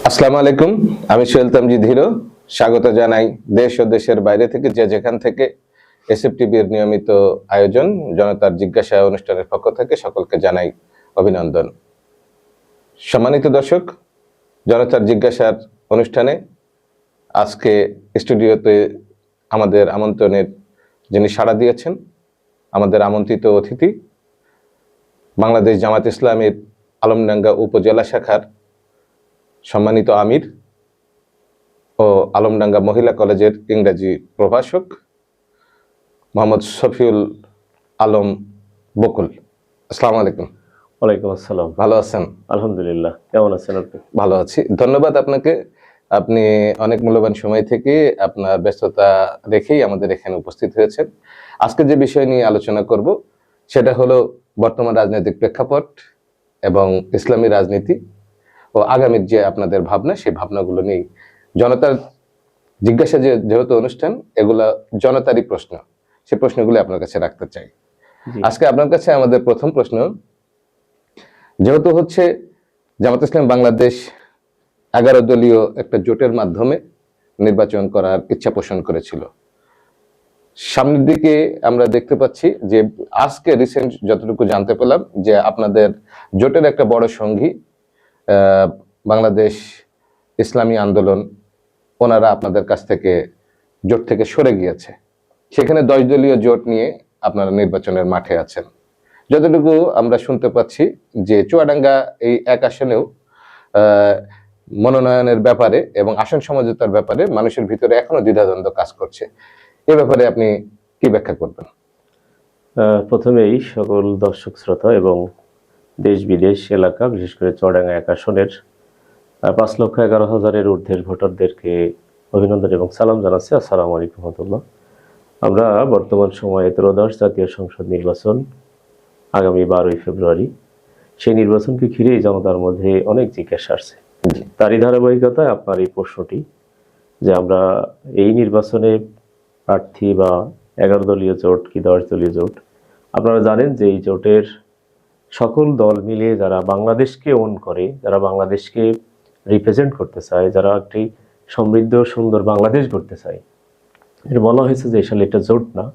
আসসালামু আলাইকুম। আমি সোহেল তামজিদ হিরো। স্বাগত জানাই দেশ ও দেশের বাইরে থেকে যে যেখান থেকে এসএফটিভির নিয়মিত আয়োজন জনতার জিজ্ঞাসা অনুষ্ঠানের পক্ষ থেকে সকলকে জানাই অভিনন্দন। সম্মানিত দর্শক, জনতার জিজ্ঞাসার অনুষ্ঠানে আজকে স্টুডিওতে আমাদের আমন্ত্রণের যিনি সাড়া দিয়েছেন, আমাদের আমন্ত্রিত অতিথি বাংলাদেশ জামাত ইসলামের আলমডাঙ্গা উপজেলা শাখার সম্মানিত আমির ও আলমডাঙ্গা মহিলা কলেজের ইংরেজি প্রভাষক মোহাম্মদ শফিউল আলম বকুল। আসসালামু আলাইকুম। ওয়ালাইকুম আসসালাম। ভালো আছেন? আলহামদুলিল্লাহ। কেমন আছেন আপনি? ভালো আছি, ধন্যবাদ আপনাকে। আপনি অনেক মূল্যবান সময় থেকে আপনার ব্যস্ততা রেখেই আমাদের এখানে উপস্থিত হয়েছেন। আজকে যে বিষয় নিয়ে আলোচনা করব সেটা হলো বর্তমান রাজনৈতিক প্রেক্ষাপট এবং ইসলামী রাজনীতি ও আগামীর যে আপনাদের ভাবনা, সেই ভাবনাগুলো নিয়ে জনতার জিজ্ঞাসা যেহেতু অনুষ্ঠান, এগুলা জনতারই প্রশ্ন, সেই প্রশ্নগুলো আপনার কাছে রাখতে চাই। আজকে আপনার কাছে আমাদের প্রথম প্রশ্ন, যেহেতু হচ্ছে জামাত ইসলাম বাংলাদেশ 11 দলীয় একটা জোটের মাধ্যমে নির্বাচন করার ইচ্ছা পোষণ করেছিল, সামনের দিকে আমরা দেখতে পাচ্ছি যে আজকে রিসেন্ট যতটুকু জানতে পেলাম যে আপনাদের জোটের একটা বড় সঙ্গী বাংলাদেশ ইসলামী আন্দোলন, ওনারা আপনাদের কাছ থেকে জোট থেকে সরে গিয়েছে। সেখানে 10 দলীয় জোট নিয়ে আপনারা নির্বাচনের মাঠে আছেন। যতটুকু আমরা শুনতে পাচ্ছি যে চুয়াডাঙ্গা এই এক আসনেও মনোনয়নের ব্যাপারে এবং আসন সমঝোতার ব্যাপারে মানুষের ভিতরে এখনো দ্বিধাদ্বন্দ্ব কাজ করছে। এ ব্যাপারে আপনি কি ব্যাখ্যা করবেন? প্রথমেই সকল দর্শক শ্রোতা এবং দেশ বিদেশ এলাকা, বিশেষ করে চুয়াডাঙ্গা এক আসনের 5,11,000-এর ঊর্ধ্বের ভোটারদেরকে অভিনন্দন এবং সালাম জানাচ্ছি। আসসালামু আলাইকুম রহমতুল্লাহ। আমরা বর্তমান সময়ে ত্রয়োদশ জাতীয় সংসদ নির্বাচন আগামী 12ই ফেব্রুয়ারি, সেই নির্বাচনকে ঘিরেই জনতার মধ্যে অনেক জিজ্ঞাসা আসছে। তারই ধারাবাহিকতায় আপনার এই প্রশ্নটি যে আমরা এই নির্বাচনে প্রার্থী বা 11 দলীয় জোট কি 10 দলীয় জোট, আপনারা জানেন যে এই জোটের সকল দল মিলে যারা বাংলাদেশকে ওন করে, যারা বাংলাদেশকে রিপ্রেজেন্ট করতে চায়, যারা একটি সমৃদ্ধ সুন্দর বাংলাদেশ গড়তে চায়, এটা বলা হয়েছে যে আসলে এটা জোট না,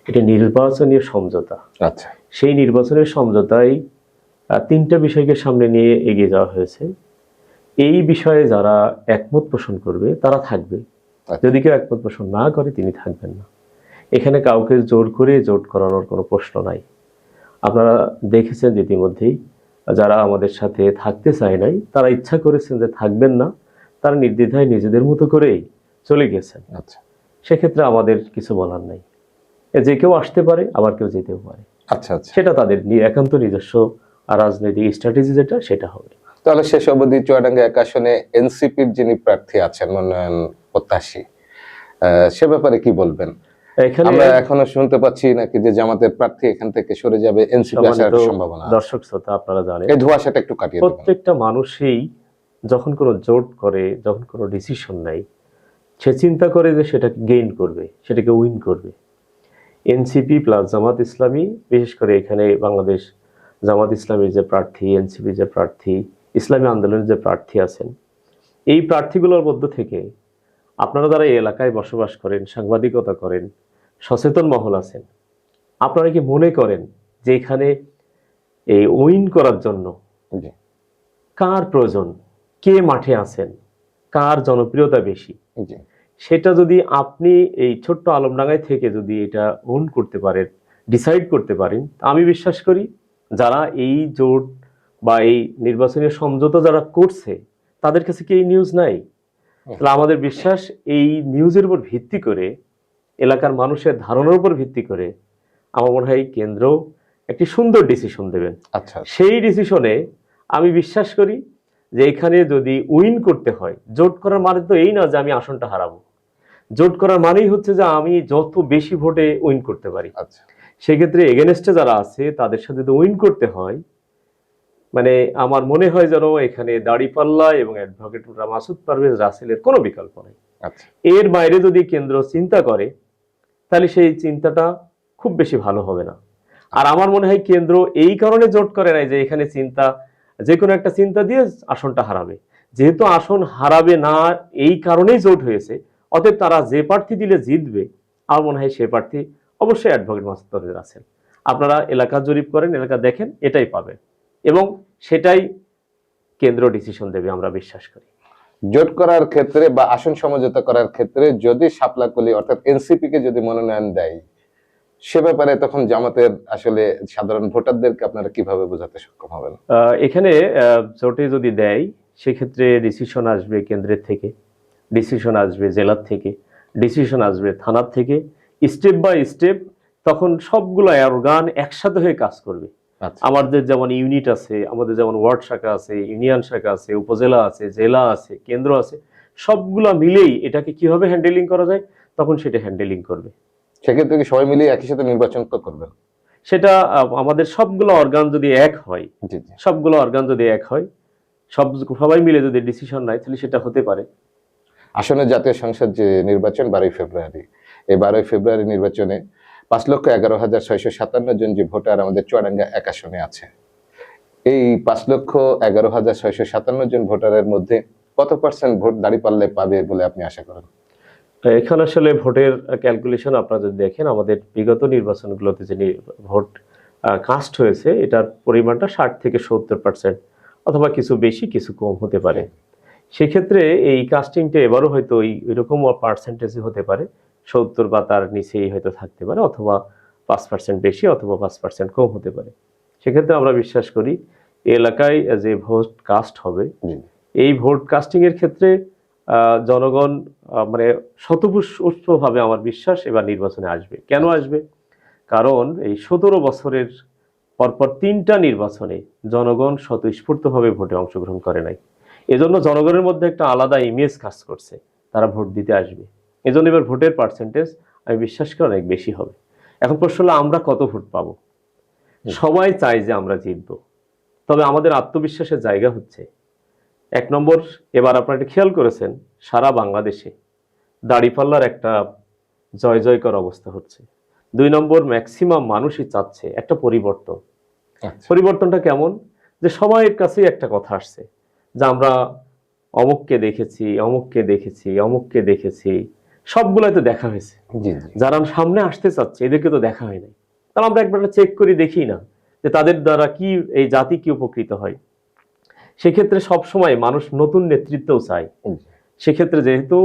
এটা নির্বাচনীয় সমঝোতা। আচ্ছা, সেই নির্বাচনের সমঝোতায় 3টা বিষয়কে সামনে নিয়ে এগিয়ে যাওয়া হয়েছে। এই বিষয়ে যারা একমত পোষণ করবে তারা থাকবে, যদি কেউ একমত পোষণ না করে তিনি থাকবেন না। এখানে কাউকে জোর করে জোট করানোর কোনো প্রশ্ন নাই। আপনারা দেখেছেন যে ইতিমধ্যেই যারা আমাদের সাথে থাকতে চায় নাই, তারা ইচ্ছা করেছেন যে থাকবেন না, তারা নির্দ্বিধায় নিজেদের মতো করেই চলে গেছেন। আচ্ছা, সেক্ষেত্রে আমাদের কিছু বলার নাই। যে কেউ আসতে পারে, আবার কেউ যেতেও পারে। আচ্ছা, আচ্ছা, সেটা তাদের একান্ত নিজস্ব রাজনৈতিক স্ট্র্যাটেজি যেটা, সেটা হবে। তাহলে শেষ অবধি চুয়াডাঙ্গা এক আসনে এনসিপির যিনি প্রার্থী আছেন, মনোনয়ন প্রত্যাশী, সে ব্যাপারে কি বলবেন? আমরা এখনো শুনতে পাচ্ছি নাকি যে জামাতের প্রার্থী এখান থেকে সরে যাবে, এনসিপি আসার সম্ভাবনা। দর্শক শ্রোতা, আপনারা জানেন এই ধোঁয়াশাটা একটু কাটিয়ে দিবেন। প্রত্যেকটা মানুষই যখন কোনো জোট করে, যখন কোনো ডিসিশন নেয়, সে চিন্তা করে যে সেটাকে গেইন করবে, সেটাকে উইন করবে। এনসিপি প্লাস জামাত ইসলামী, বিশেষ করে এখানে বাংলাদেশ জামাত ইসলামীর যে প্রার্থী, এনসিপি যে প্রার্থী, ইসলামী আন্দোলনের যে প্রার্থী আছেন, এই প্রার্থীগুলোর মধ্য থেকে আপনারা যারা এই এলাকায় বসবাস করেন, সাংবাদিকতা করেন, সচেতন মহল আছেন, আপনারা কি মনে করেন যে এখানে এই উইন করার জন্য কার প্রয়োজন, কে মাঠে আছেন, কার জনপ্রিয়তা বেশি, সেটা যদি আপনি এই ছোট্ট আলমডাঙ্গায় থেকে যদি এটা ওন করতে পারেন, ডিসাইড করতে পারেন, আমি বিশ্বাস করি যারা এই জোট বা এই নির্বাচনী সমঝোতা যারা করছে তাদের কাছে কি এই নিউজ নাই? তাহলে আমাদের বিশ্বাস এই নিউজের উপর ভিত্তি করে, এলাকার মানুষের ধারণার উপর ভিত্তি করে আমার মনে হয় কেন্দ্র একটি সুন্দর ডিসিশন দেবেন। আচ্ছা, সেই ডিসিশনে আমি বিশ্বাস করি যে এখানে যদি উইন করতে হয়, জোট করার মানে তো এই না যে আমি আসনটা হারাবো। জোট করার মানেই হচ্ছে যে আমি যত বেশি ভোটে উইন করতে পারি। আচ্ছা, সেক্ষেত্রে এগেনস্টে যারা আছে তাদের সাথে যদি উইন করতে হয়, মানে আমার মনে হয় যেন এখানে দাড়িপাল্লা এবং অ্যাডভোকেট মাসুদ পারভেজ রাসেলের কোনো বিকল্প নেই। এর বাইরে যদি কেন্দ্র চিন্তা করে তাহলে সেই চিন্তাটা খুব বেশি ভালো হবে না। আর আমার মনে হয় কেন্দ্র এই কারণে জোট করে নাই যে এখানে চিন্তা, যে কোনো একটা চিন্তা দিয়ে আসনটা হারাবে। যেহেতু আসন হারাবে না এই কারণেই জোট হয়েছে, অতএব তারা যে প্রার্থী দিলে জিতবে, আমার মনে হয় সে প্রার্থী অবশ্যই অ্যাডভোকেট মাসুদ পারভেজ আছেন। আপনারা এলাকা জরিপ করেন, এলাকা দেখেন, এটাই পাবেন এবং সেটাই কেন্দ্র ডিসিশন দেবে আমরা বিশ্বাস করি। জোট করার ক্ষেত্রে বা আসন সমঝোতা করার ক্ষেত্রে যদি শাপলা কলি অর্থাৎ এনসিপি কে যদি মনোনয়ন দেয়, সে ব্যাপারে তখন জামাতের আসলে সাধারণ ভোটারদেরকে আপনারা কিভাবে বোঝাতে সক্ষম হবেন? এখানে জোটে যদি দেয়, সেক্ষেত্রে ডিসিশন আসবে কেন্দ্রের থেকে, ডিসিশন আসবে জেলার থেকে, ডিসিশন আসবে থানার থেকে, স্টেপ বাই স্টেপ তখন সবগুলো অর্গান একসাথে হয়ে কাজ করবে। আচ্ছা, আমাদের যেমন ইউনিট আছে, আমাদের যেমন ওয়ার্ড শাখা আছে, ইউনিয়ন শাখা আছে, উপজেলা আছে, জেলা আছে, কেন্দ্র আছে, সবগুলা মিলেই এটাকে কিভাবে হ্যান্ডেলিং করা যায় তখন সেটা হ্যান্ডেলিং করবে। সেক্ষেত্রে কি সবাই মিলে একই সাথে নির্বাচন তো করবেন? সেটা আমাদের সবগুলো অর্গান যদি এক হয়, জি জি। সবগুলো অর্গান যদি এক হয়, সবাই মিলে যদি ডিসিশন নেয়, তাহলে সেটা হতে পারে। আসলে জাতীয় সংসদ যে নির্বাচন 12ই ফেব্রুয়ারি, এই 12ই ফেব্রুয়ারি নির্বাচনে 5,11,657 জন যে ভোটার আমাদের চুয়াডাঙ্গা 1 আসনে আছে, এই 5,11,657 জন ভোটারের মধ্যে কত পার্সেন্ট ভোট দাঁড়িপাল্লায় পাবে বলে আপনি আশা করেন? এখানে আসলে ভোটের ক্যালকুলেশন আপনারা যদি দেখেন, আমাদের বিগত নির্বাচনগুলোতে যে ভোট কাস্ট হয়েছে, এটার পরিমাণটা 60 থেকে 70%, অথবা কিছু বেশি কিছু কম হতে পারে। সেক্ষেত্রে এই কাস্টিংটা এবারও হয়তো ওইরকম পার্সেন্টেজে হতে পারে, 70 বা তার নিচেই হয়তো থাকতে পারে, অথবা 5% বেশি অথবা 5% কম হতে পারে। সেক্ষেত্রে আমরা বিশ্বাস করি এই এলাকায় যে ভোট কাস্ট হবে, জি। এই ভোট কাস্টিং এর ক্ষেত্রে জনগণ মানে স্বতঃস্ফূর্তভাবে আমার বিশ্বাস এবার নির্বাচনে আসবে। কেন আসবে? কারণ এই 17 বছরের পরপর 3টা নির্বাচনে জনগণ স্বতঃস্ফূর্তভাবে ভোটে অংশগ্রহণ করে নাই। এজন্য জনগণের মধ্যে একটা আলাদা ইমেজ কাজ করছে, তারা ভোট দিতে আসবে। এজন্য এবার ভোটের পার্সেন্টেজ আমি বিশ্বাস করি অনেক বেশি হবে। এখন প্রশ্ন হলো আমরা কত ভোট পাবো? সবাই চায় যে আমরা জিতবো, তবে আমাদের আত্মবিশ্বাসের জায়গা হচ্ছে 1 নম্বর, এবার আপনারা এটা খেয়াল করেছেন, সারা বাংলাদেশে দাঁড়িপাল্লার একটা জয় জয়কর অবস্থা হচ্ছে। 2 নম্বর, ম্যাক্সিমাম মানুষই চাচ্ছে একটা পরিবর্তন। আচ্ছা। পরিবর্তনটা কেমন? যে সবাইয়ের কাছেই একটা কথা আসছে যে আমরা অমুককে দেখেছি, অমুককে দেখেছি, অমুককে দেখেছি, সবগুলাই তো দেখা হয়েছে। জি জি। যারা সামনে আসতে চাচ্ছে এদেরকে তো দেখা হয় নাই, তাহলে আমরা একবার চেক করি, দেখি না যে তাদের দ্বারা কি এই জাতি কি উপকৃত হয়। সেক্ষেত্রে সবসময় মানুষ নতুন নেতৃত্বও চায়। সেক্ষেত্রে যেহেতু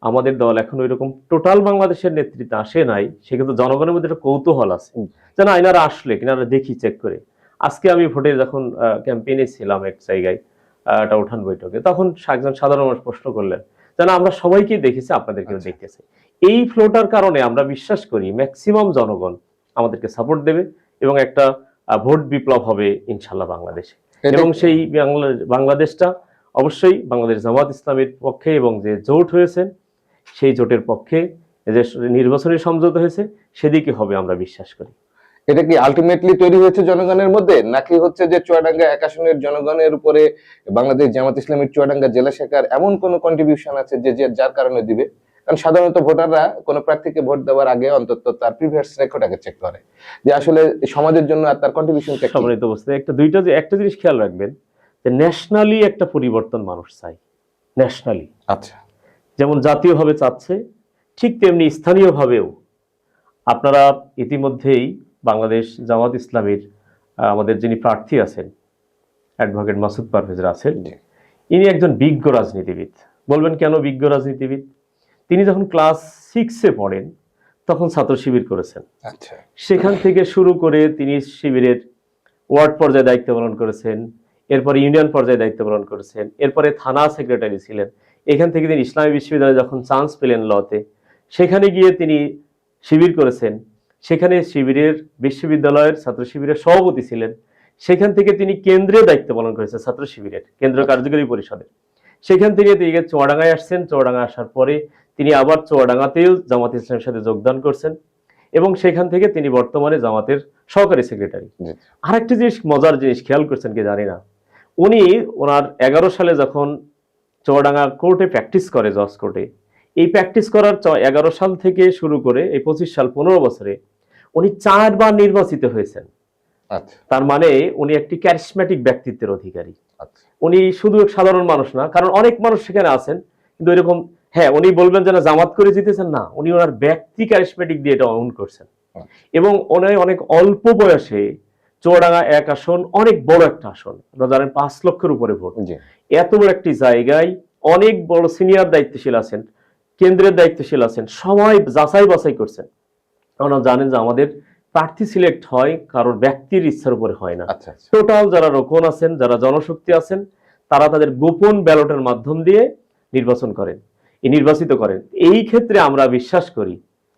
আমাদের দল এখন ওইরকম টোটাল বাংলাদেশের নেতৃত্বে আসে নাই, সেক্ষেত্রে জনগণের মধ্যে একটা কৌতূহল আছে যে না, এনারা আসলে কিনারা দেখি, চেক করে। আজকে আমি ভোটে যখন ক্যাম্পেইনে ছিলাম এক জায়গায়, একটা উঠান বৈঠকে, তখন একজন সাধারণ মানুষ প্রশ্ন করলেন যে না, আমরা সবাইকে দেখেছি, আপনাদেরকেও দেখতেছি। এই ফ্লোটার কারণে আমরা বিশ্বাস করি ম্যাক্সিমাম জনগণ আমাদেরকে সাপোর্ট দেবে এবং একটা ভোট বিপ্লব হবে ইনশাল্লাহ বাংলাদেশে। এবং সেই বাংলাদেশটা অবশ্যই বাংলাদেশ জামাত ইসলামের পক্ষে, এবং যে জোট হয়েছে সেই জোটের পক্ষে, যে নির্বাচনী সমঝোতা হয়েছে সেদিকে হবে আমরা বিশ্বাস করি। এটা কি আলটিমেটলি তৈরি হয়েছে জনগণের মধ্যে, নাকি হচ্ছে যে চুয়াডাঙ্গা 1 আসনের জনগণের উপরে বাংলাদেশ জামাত ইসলামের চুয়াডাঙ্গা জেলা শাখার এমন কোন কন্ট্রিবিউশন আছে যে যার কারণে দিবে? কারণ সাধারণত ভোটাররা কোনো প্রার্থীকে ভোট দেওয়ার আগে অন্তত তার প্রিভিয়াস রেকর্ড আগে চেক করে যে আসলে সমাজের জন্য আর তার কন্ট্রিবিউশনটা কি। সম্মানিত অবস্থায় একটা জিনিস খেয়াল রাখবেন, যে ন্যাশনালি একটা পরিবর্তন মানুষ চাই, ন্যাশনালি। আচ্ছা। যেমন জাতীয়ভাবে চাচ্ছে, ঠিক তেমনি স্থানীয়ভাবেও। আপনারা ইতিমধ্যেই বাংলাদেশ জামাত ইসলামীর আমাদের যিনি প্রার্থী আছেন, অ্যাডভোকেট মাসুদ পারভেজ আছেন, ইনি একজন বিজ্ঞ রাজনীতিবিদ। বলবেন কেন বিজ্ঞ রাজনীতিবিদ? তিনি যখন ক্লাস 6-এ পড়েন তখন ছাত্র শিবির করেছেন। আচ্ছা। সেখান থেকে শুরু করে তিনি শিবিরের ওয়ার্ড পর্যায়ে দায়িত্ব পালন করেছেন, এরপরে ইউনিয়ন পর্যায়ে দায়িত্ব পালন করেছেন, এরপরে থানা সেক্রেটারি ছিলেন। এখান থেকে তিনি ইসলামী বিশ্ববিদ্যালয়ে যখন চান্স পেলেন লতে, সেখানে গিয়ে তিনি শিবির করেছেন। সেখানে শিবিরের বিশ্ববিদ্যালয়ের ছাত্র শিবিরের সভাপতি ছিলেন। সেখান থেকে তিনি কেন্দ্রে দায়িত্ব পালন করেছেন, ছাত্র শিবিরের কেন্দ্রীয় কার্যকরী পরিষদে। সেখান থেকে তিনি চুয়াডাঙ্গায় আসছেন। চুয়াডাঙ্গা আসার পরে তিনি আবার চুয়াডাঙ্গাতেও জামাত ইসলামের সাথে যোগদান করছেন, এবং সেখান থেকে তিনি বর্তমানে জামাতের সহকারী সেক্রেটারি। আরেকটি জিনিস, মজার জিনিস খেয়াল করছেন কি জানি না, উনি ওনার 11 সালে যখন চুয়াডাঙ্গা কোর্টে প্র্যাকটিস করে, জজ কোর্টে, এই প্র্যাকটিস করার 11 সাল থেকে শুরু করে এই 25 সাল, 15 বছরে উনি 4 বার নির্বাচিত হয়েছেন। আচ্ছা। তার মানে উনি একটি ক্যারিসম্যাটিক ব্যক্তিত্বের অধিকারী। আচ্ছা উনি শুধু এক সাধারণ মানুষ না, কারণ অনেক মানুষ সেখানে আছেন কিন্তু এরকম, হ্যাঁ উনি বলবেন যে না জামাত করে জিতেছেন, না, উনি ওনার ব্যক্তি ক্যারিসমেটিক দিয়ে এটা অন করছেন। এবং উনি অনেক অল্প বয়সে চুয়াডাঙ্গা 1 আসন অনেক বড় একটা আসন, আপনারা জানেন 5 লক্ষের উপরে ভোট, জি এত বড় একটি জায়গায় অনেক বড় সিনিয়র দায়িত্বশীল আছেন, কেন্দ্রের দায়িত্বশীল আছেন, সবাই যাচাই বাছাই করছেন। আপনারা জানেন যে আমাদের প্রার্থী সিলেক্ট হয় কারোর ব্যক্তির ইচ্ছার উপরে হয় না, আচ্ছা আচ্ছা টোটাল যারা রোকন আছেন, যারা জনশক্তি আছেন, তারা তাদের গোপন ব্যালটের মাধ্যম দিয়ে নির্বাচন করেন, নির্বাচিত করেন। এই ক্ষেত্রে আমরা বিশ্বাস করি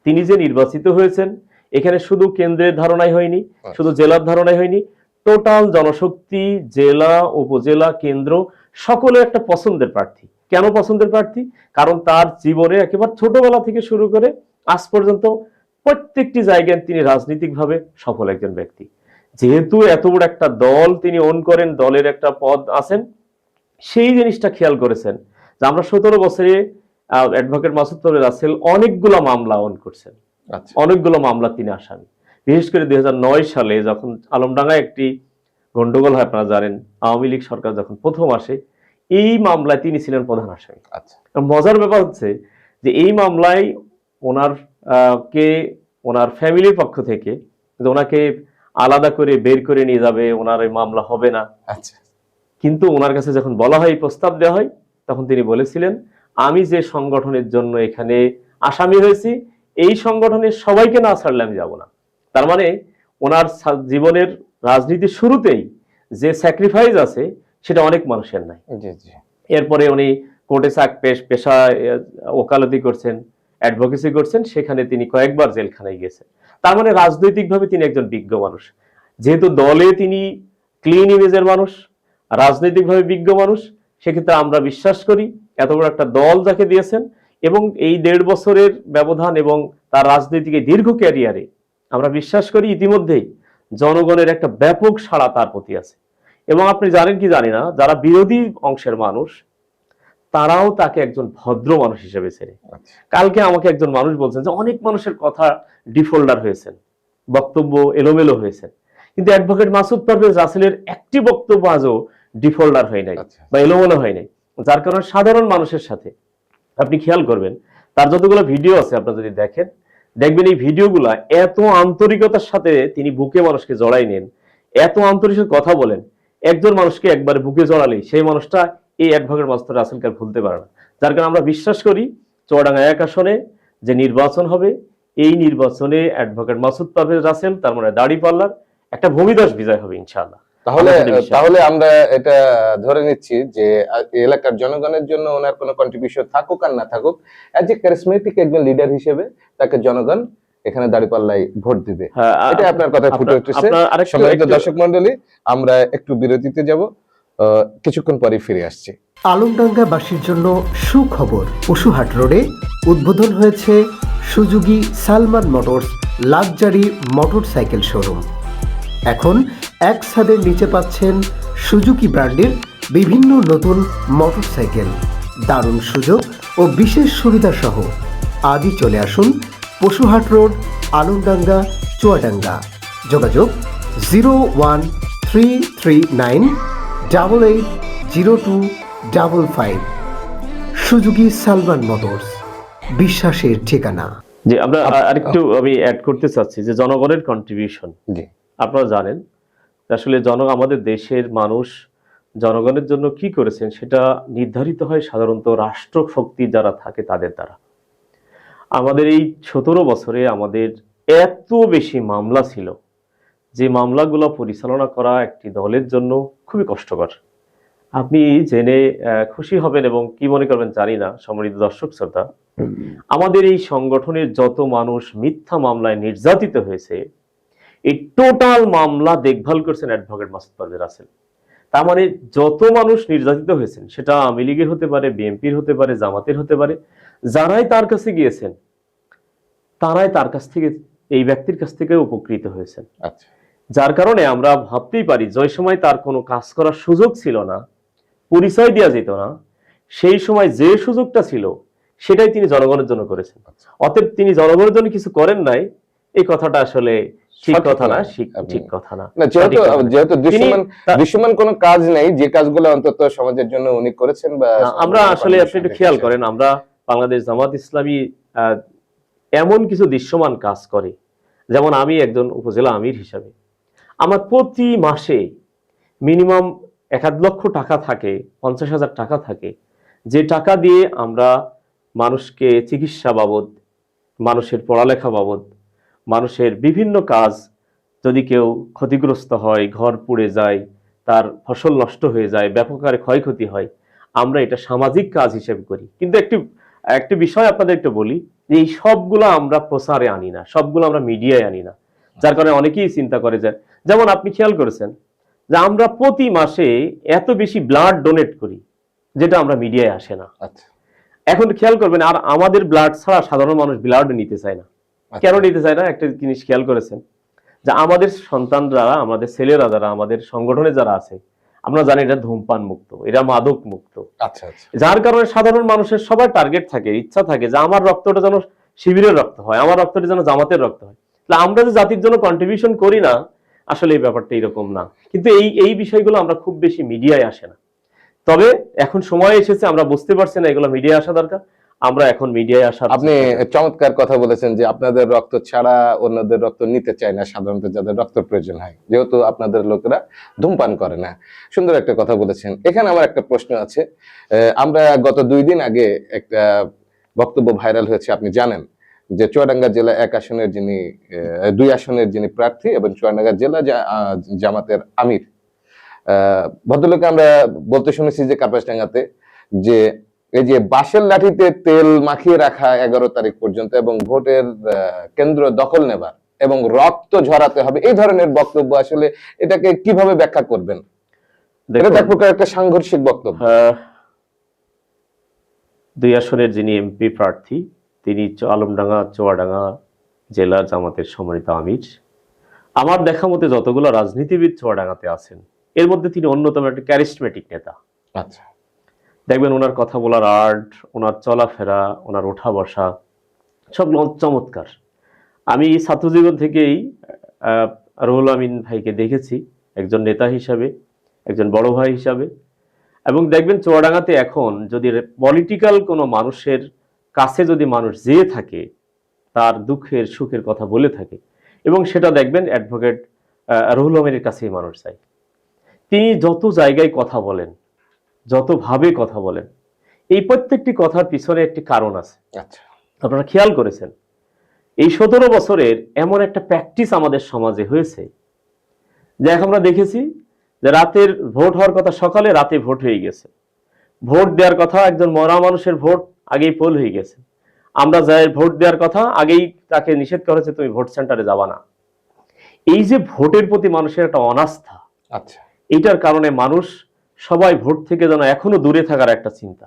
তিনি যে নির্বাচিত হয়েছেন, এখানে শুধু কেন্দ্রের ধারণাই হয়নি, শুধু জেলার ধারণাই হয়নি, টোটাল জনশক্তি, জেলা, উপজেলা, কেন্দ্র সকলে একটা পছন্দের প্রার্থী। কেন পছন্দের প্রার্থী? কারণ তার জীবনে একেবারে ছোটবেলা থেকে শুরু করে আজ পর্যন্ত প্রত্যেকটি জায়গায় তিনি রাজনৈতিকভাবে সফল একজন ব্যক্তি। যেহেতু এত বড় একটা দল তিনি ওন করেন, দলের একটা পদ আছেন, সেই জিনিসটা খেয়াল করেছেন যে আমরা 17 বছরে অ্যাডভোকেট মাসুদ পারভেজ রাসেল অনেকগুলো মামলা ওন করছেন, আচ্ছা অনেকগুলো মামলা তিনি আসামি। বিশেষ করে 2009 সালে যখন আলমডাঙ্গায় একটি গন্ডগোল হয়, আপনারা জানেন, আওয়ামী লীগ সরকার যখন প্রথম আসে, এই মামলায় তিনি ছিলেন প্রধান আসামি। আচ্ছা মজার ব্যাপার হচ্ছে যে এই মামলায় ওনার ওনার ফ্যামিলির পক্ষ থেকে ওনাকে আলাদা করে বের করে নিয়ে যাবে, ওনার এই মামলা হবে না। আচ্ছা কিন্তু ওনার কাছে যখন বলা হয়, প্রস্তাব দেওয়া হয়, তখন তিনি বলেছিলেন আমি যে সংগঠনের জন্য এখানে আসামি হয়েছি, এই সংগঠনের সবাইকে না ছাড়লে আমি যাব না। তার মানে ওনার জীবনের রাজনীতির শুরুতেই যে স্যাক্রিফাইস আছে সেটা অনেক মানুষের নাই। জি জি এরপরে উনি কোর্টে পেশায় ওকালতি করছেন, অ্যাডভোকেসি করছেন, সেখানে তিনি কয়েকবার জেলখানায় গেছেন। তার মানে রাজনৈতিকভাবে তিনি একজন বিজ্ঞ মানুষ। যেহেতু দলে তিনি ক্লিন ইমেজের মানুষ, রাজনৈতিকভাবে বিজ্ঞ মানুষ, সেক্ষেত্রে আমরা বিশ্বাস করি এত বড় একটা দল যাকে দিয়েছেন এবং এই 1.5 বছরের ব্যবধান এবং তার রাজনৈতিক দীর্ঘ ক্যারিয়ারে আমরা বিশ্বাস করি ইতিমধ্যেই জনগণের একটা ব্যাপক সাড়া তার প্রতি আছে। এবং আপনি জানেন কি জানি না, যারা বিরোধী অংশের মানুষ তারাও তাকে একজন ভদ্র মানুষ হিসেবে ছেড়ে। কালকে আমাকে একজন মানুষ বলছেন যে অনেক মানুষের কথা ডিফোল্ডার হয়েছেন, বক্তব্য এলোমেলো হয়েছে, কিন্তু অ্যাডভোকেট মাসুদ পারভেজ রাসেলের একটি বক্তব্য আজও ডিফোল্ডার হয় নাই বা এলোমেলো হয় নাই, যার কারণে সাধারণ মানুষের সাথে আপনি খেয়াল করবেন তার যতগুলো ভিডিও আছে, আপনারা যদি দেখবেন এই ভিডিওগুলা এত আন্তরিকতার সাথে তিনি বুকে মানুষকে জড়াই নেন, এত আন্তরিক কথা বলেন, একজন মানুষকে একবার বুকে জড়ালেই সেই মানুষটা এই অ্যাডভোকেট মাসুদ রাসেলকে ভুলতে পারে না। যার কারণে আমরা বিশ্বাস করি চুয়াডাঙ্গা 1 আসনে যে নির্বাচন হবে, এই নির্বাচনে অ্যাডভোকেট মাসুদ পারভেজ রাসেল, তার মানে দাঁড়িপাল্লার একটা ভূমিধস বিজয় হবে ইনশাআল্লাহ। তাহলে আমরা এটা ধরে নিচ্ছি যে এলাকার জনগণের জন্য ওনার কোনো কন্ট্রিবিউশন থাকুক আর না থাকুক, অ্যাজ এ ক্যারিসমেটিক একজন লিডার হিসেবে তাকে জনগণ এখানে দাঁড়িপাল্লায় ভোট দিবে, এটা আপনার কথা ফুটে উঠেছে। সম্মানিত দর্শক মন্ডলী, আমরা একটু বিরতিতে যাব, কিছুক্ষণ পরে ফিরে আসছি। আলমডাঙ্গাবাসীর জন্য সুখবর, পশুহাট রোডে উদ্বোধন হয়েছে Suzuki Salman motors luxury motorcycle showroom. এখন এক ছাদের নিচে পাচ্ছেন সুজুকি ব্র্যান্ডের বিভিন্ন নতুন মোটরসাইকেল, দারুণ সুযোগ ও বিশেষ সুবিধা সহ আজই চলে আসুন পশুহাট রোড, আলমডাঙ্গা, চুয়াডাঙ্গা। যোগাযোগ 01339880255। সুজুকি সালমান মোটরস, বিশ্বাসের ঠিকানা। যে আমরা আরেকটু আমি অ্যাড করতে চাচ্ছি যে জনগণের কন্ট্রিবিউশন। জি, আপনারা জানেন আসলে আমাদের দেশের মানুষ জনগণের জন্য কি করেছেন সেটা নির্ধারিত হয় সাধারণত রাষ্ট্র শক্তি যারা থাকে তাদের দ্বারা। আমাদের এই 17 বছরে আমাদের এত বেশি মামলা ছিল যে মামলাগুলো পরিচালনা করা একটি দলের জন্য খুবই কষ্টকর। আপনি জেনে খুশি হবেন এবং কি মনে করবেন জানি না, সম্মানিত দর্শক শ্রোতা, আমাদের এই সংগঠনের যত মানুষ মিথ্যা মামলায় নির্যাতিত হয়েছে, এই টোটাল মামলা দেখভাল করছেন অ্যাডভোকেট মাসুদ পারভেজ রাসেল। তার মানে যত মানুষ নির্যাতিত হয়েছেন, সেটা আওয়ামী লীগের হতে পারে, বিএনপির হতে পারে, জামাতের হতে পারে, যারাই তার কাছে গিয়েছেন তারাই তার কাছ থেকে, এই ব্যক্তির কাছ থেকে উপকৃত হয়েছেন। আচ্ছা, যার কারণে আমরা ভাবতেই পারি যে সময় তার কোনো কাজ করার সুযোগ ছিল না, পরিচয় দেওয়া যেত না, সেই সময় যে সুযোগটা ছিল সেটাই তিনি জনগণের জন্য করেছেন। অতএব তিনি জনগণের জন্য কিছু করেন নাই, এই কথাটা আসলে ঠিক সঠিক কথা না, নয়। ঠিক কথা না। না, যেহেতু সঠিক কথা না। যেহেতু তিনি- দৃশ্যমান কোনো কাজ নেই, যে কাজগুলো অন্তত সমাজের জন্য উনি করেছেন বা না, আমরা সমাজের আসলে আপনি একটু খেয়াল করেন, আমরা বাংলাদেশ জামাত ইসলামী আহ, এমন কিছু দৃশ্যমান কাজ করে, যেমন আমি একজন উপজেলা আমির হিসাবে আমার প্রতি মাসে মিনিমাম 1-1 লক্ষ টাকা থাকে, 50,000 টাকা থাকে, যে টাকা দিয়ে আমরা মানুষকে চিকিৎসা বাবদ, মানুষের পড়ালেখা বাবদ, মানুষের বিভিন্ন কাজ, যদি কেউ ক্ষতিগ্রস্ত হয়, ঘর পুড়ে যায়, তার ফসল নষ্ট হয়ে যায়, ব্যাপক আকারে ক্ষয়ক্ষতি হয়, আমরা এটা সামাজিক কাজ হিসেবে করি। কিন্তু একটি বিষয় আপনাদের একটু বলি, যে এই সবগুলো আমরা প্রচারে আনি না, সবগুলো আমরা মিডিয়ায় আনি না, যার কারণে অনেকেই চিন্তা করে যে, যেমন আপনি খেয়াল করেছেন যে আমরা প্রতি মাসে এত বেশি ব্লাড ডোনেট করি, যেটা আমরা মিডিয়ায় আসে না। আচ্ছা, এখন খেয়াল করবেন, আর আমাদের ব্লাড ছাড়া সাধারণ মানুষ ব্লাড নিতে চায় না। কেন নিতে চায় না? একটা জিনিস খেয়াল করেছেন যে আমাদের সন্তানরা, আমাদের ছেলেরা, যারা আমাদের সংগঠনে যারা আছে, আমরা জানি এটা ধূমপান মুক্ত, এরা মাদক মুক্ত, আচ্ছা, আচ্ছা, যার কারণে সাধারণ মানুষের সবার টার্গেট থাকে, ইচ্ছা থাকে যে আমার রক্তটা যেন শিবিরের রক্ত হয়, আমার রক্তটা যেন জামাতের রক্ত হয়। তাহলে আমরা যে জাতির জন্য কন্ট্রিবিউশন করি না, আসলে এই ব্যাপারটা এরকম না। কিন্তু এই বিষয়গুলো আমরা খুব বেশি মিডিয়ায় আসে না। তবে এখন সময় এসেছে, আমরা বুঝতে পারছি না এগুলো মিডিয়ায় আসা দরকার, আমরা এখন মিডিয়ায় আসার আপনি চমৎকার কথা বলেছেন যে আপনাদের রক্ত ছাড়া অন্যদের রক্ত নিতে চায় না সাধারণত যাদের রক্ত প্রয়োজন হয়, যেহেতু আপনাদের লোকেরা ধূমপান করে না। সুন্দর একটা কথা বলেছেন। এখানে আমার একটা প্রশ্ন আছে। আমরা গত 2 দিন আগে একটা বক্তব্য ভাইরাল হয়েছে, আপনি জানেন যে চুয়াডাঙ্গা জেলা 2 আসনের যিনি প্রার্থী এবং চুয়াডাঙ্গা জেলা জামাতের আমির, ভদ্রলোকে আমরা বলতে শুনেছি যে কার্পাসডাঙ্গাতে, যে এই যে বাঁশের লাঠিতে তেল মাখিয়ে রাখা 11 তারিখ পর্যন্ত এবং ভোটের কেন্দ্র দখল নেবার এবং রক্ত ঝরাতে হবে, এই ধরনের বক্তব্য, আসলে এটাকে কিভাবে ব্যাখ্যা করবেন? এটা এক প্রকার একটা সাংঘর্ষিক বক্তব্য। 2 আসনের যিনি এমপি প্রার্থী, তিনি আলমডাঙ্গা চুয়াডাঙ্গা জেলার জামাতের সম্মানিত আমির। আমার দেখা মতে যতগুলো রাজনীতিবিদ চুয়াডাঙ্গাতে আছেন, এর মধ্যে তিনি অন্যতম একটা ক্যারিস্মেটিক নেতা। আচ্ছা, দেখবেন ওনার কথা বলার আর্ট, ওনার চলাফেরা, ওনার ওঠা বসা সব চমৎকার। আমি ছাত্র জীবন থেকেই রুহুল আমিন ভাইকে দেখেছি একজন নেতা হিসাবে, একজন বড় ভাই হিসাবে। এবং দেখবেন চুয়াডাঙ্গাতে এখন যদি পলিটিক্যাল কোনো মানুষের কাছে যদি মানুষ যেয়ে থাকে, তার দুঃখের সুখের কথা বলে থাকে, এবং সেটা দেখবেন অ্যাডভোকেট রুহুল আমিনের কাছেই মানুষ যায়। তিনি যত জায়গায় কথা বলেন, যতভাবে কথা বলেন, এই প্রত্যেকটি কথার পিছনে একটি কারণ আছে। আচ্ছা, আপনারা খেয়াল করেছেন, এই 17 বছরের এমন একটা প্র্যাকটিস আমাদের সমাজে হয়েছে যে এখন আমরা দেখেছি যে রাতের ভোট হওয়ার কথা সকালে, রাতে ভোট হয়ে গেছে। ভোট দেওয়ার কথা একজন মরা মানুষের ভোট আগেই পোল হয়ে গেছে। আমরা যাই ভোট দেওয়ার কথা আগেই তাকে নিষেধ করা হয়েছে, তুমি ভোট সেন্টারে যাবা না। এই যে ভোটের প্রতি মানুষের একটা অনাস্থা, আচ্ছা, এইটার কারণে মানুষ সবাই ভোট থেকে যেন এখনো দূরে থাকার একটা চিন্তা।